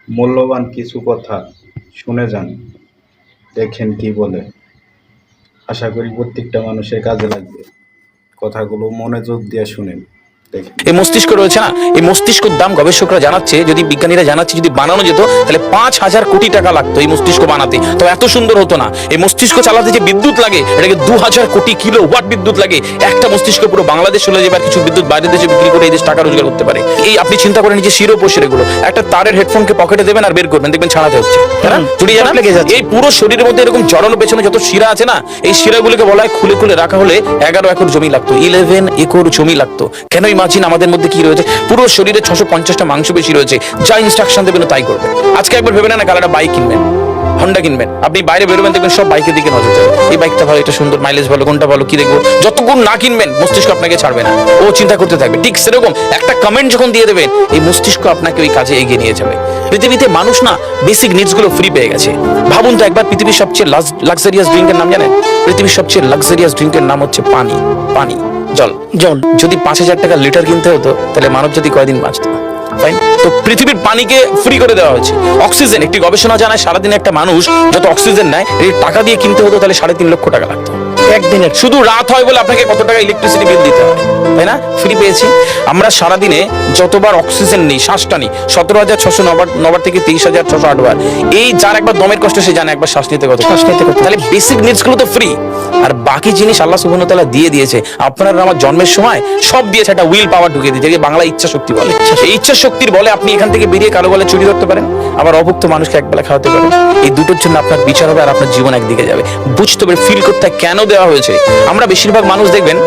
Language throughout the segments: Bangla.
মূল্যবান কিছু কথা শুনে যান, দেখেন কি বলে। আশা করি প্রত্যেকটা মানুষের কাজে লাগবে। কথাগুলো মনোযোগ দিয়ে শুনেন, দেখেন। এই মস্তিষ্ক রয়েছে না, এই মস্তিষ্কের দাম গবেষকরা জানাচ্ছে, যদি বিজ্ঞানীরা জানাচ্ছে যদি বানানো যেত তাহলে 5,000 কোটি টাকা লাগতো এই মস্তিষ্ক বানাতে। তো এত সুন্দর হতো না। এই মস্তিষ্ক চালাতে যে বিদ্যুৎ লাগে এটাকে 2000 কোটি কিলো ওয়াট বিদ্যুৎ লাগে। একটা মস্তিষ্ক পুরো বাংলাদেশ চলে যাবে, আর কিছু বিদ্যুৎ বাইরের দেশে বিক্রি করে এই দেশ টাকা রোজগার করতে পারে। এই আপনি চিন্তা করেন যে শিরোপোষের এগুলো একটা তারের হেডফোনকে পকেটে দেবেন আর বের করবেন, দেখবেন ছাড়াতে হচ্ছে, তাই না? চুরি জানা লেগে যাচ্ছে। এই পুরো শরীরের মধ্যে এরকম জড়ানো পেছনে যত শিরা আছে না, এই শিরাগুলোকে বলা হয় খুলে খুলে রাখা হলে 11 একর জমি লাগতো, 11 একর জমি লাগতো। কেন? ইমাজিন আমাদের মধ্যে কি রয়েছে, পুরো শরীরে 650টা মাংসপেশি রয়েছে, যা ইনস্ট্রাকশন দেবেন তাই করবে। আজকে একবার ভেবে না, কাল একটা বাইক কিনবেন, হন্ডা কিনবেন, আপনি বাইরে বেরোবেন দেখবেন সব বাইকের দিকে নজর যাবে। এই বাইকটা ভালো, এটা সুন্দর, মাইলেজ ভালো, কোনটা ভালো কি দেখবো। যতক্ষণ না কিনবেন মস্তিষ্ক আপনাকে ছাড়বে না, ও চিন্তা করতে থাকবে। ঠিক সেরকম একটা কমেন্ট যখন দিয়ে দেবেন, এই মস্তিষ্ক আপনাকে ওই কাজে এগিয়ে নিয়ে যাবে। পৃথিবীতে মানুষ না বেসিক নিডস গুলো ফ্রি পেয়ে গেছে। ভাবুন তো একবার, পৃথিবীর সবচেয়ে লাক্সারিয়াস ড্রিঙ্কের নাম জানেন? পৃথিবীর সবচেয়ে লাক্সারিয়াস ড্রিঙ্কের নাম হচ্ছে পানি। পানি, জল। যদি 5,000 টাকা লিটার কিনতে হতো তাহলে মানব জাতি কয়দিন বাঁচতো? তো পৃথিবীর পানিকে ফ্রি করে দেওয়া হয়েছে। অক্সিজেন, একটি গবেষণা জানায় সারাদিনে একটা মানুষ যত অক্সিজেন নেয় এই টাকা দিয়ে কিনতে হতো তাহলে 3.5 লক্ষ টাকা লাগতো একদিনের। শুধু রাত হয় বলে আপনাকে কত টাকা ইলেকট্রিসিটি বিল দিতে হয়, তাই না? ফ্রি পেয়েছি। আমরা সারাদিনে যতবার অক্সিজেন নিই, শ্বাসটা নিই, 17,609 থেকে 23,608 বার। এই যার একবার দমের কষ্ট সে জানে একবার শ্বাস নিতে কত। তাহলে বেসিক নিডস গুলো তো ফ্রি, আর বাকি জিনিস আল্লাহ সুবহানাহু ওয়া তাআলা দিয়ে দিয়েছে। আপনার আমার জন্মের সময় সব দিয়েছে, একটা উইল পাওয়ার ঢুকিয়ে দিয়েছে, বাংলা ইচ্ছা শক্তি বলে। এই ইচ্ছা শক্তির বলে আপনি এখান থেকে বেরিয়ে কালো বলে চুরি করতে পারেন, আবার অভুক্ত মানুষকে একবেলা খাওয়াতে পারেন। এই দুটোর জন্য আপনার বিচার হবে আর আপনার জীবন একদিকে যাবে। বুঝতে হবে, ফিল করতে কেন দেওয়া হয়েছে। আমরা বেশিরভাগ মানুষ দেখবেন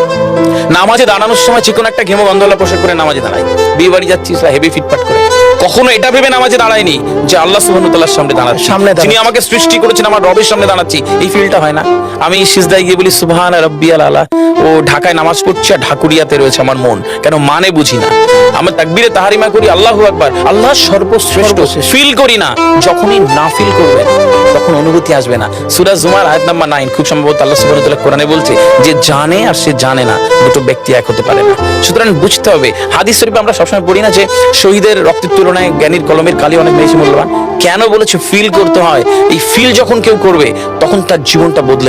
নামাজে দাঁড়ানোর সময় চিকন একটা ঘেমো গন্ধওয়ালা পোশাক করে নামাজে দাঁড়ায়। বিয়ে বাড়ি যাচ্ছি হেভি ফিটফাট করে, কখনো এটা ভেবে নামাজে দাঁড়ায়নি যে আল্লাহ সুবহানাহু ওয়া তাআলার সামনে দাঁড়াচ্ছি, যিনি আমাকে সৃষ্টি করেছেন, আমার রবের সামনে দাঁড়াচ্ছি। এই ফিলটা হয় না। আমি সিজদায় গিয়ে বলি সুবহান রাব্বিয়াল আলা, ও ঢাকায় নামাজ পড়ছি আর ঢাকুরিয়াতে রয়েছে আমার মন, কেন মানে বুঝি না। আমরা তাকবীরে তাহরিমা করি আল্লাহু আকবার, আল্লাহ সর্বশ্রেষ্ঠ, ফিল করি না। যখনই না ফিল করবেন তখন অনুভূতি আসবে না। সূরা জুমার আয়াত নাম্বার 9 খুব সম্ভবত আল্লাহ সুবহানাহু ওয়া তাআলা কোরআনে বলছে যে জানে আর সে জানে না, দুটো ব্যক্তি এক হতে পারে না। সুতরাং বুঝতে হবে। হাদিস শরীফে আমরা সবসময় পড়ি না যে শহীদের রক্তের তুলনায় জ্ঞানীর কলমের কালি অনেক বেশি মূল্যবান। কেন বলেছে? ফিল করতে হয়। এই ফিল যখন কেউ করবে তখন তার জীবনটা বদলে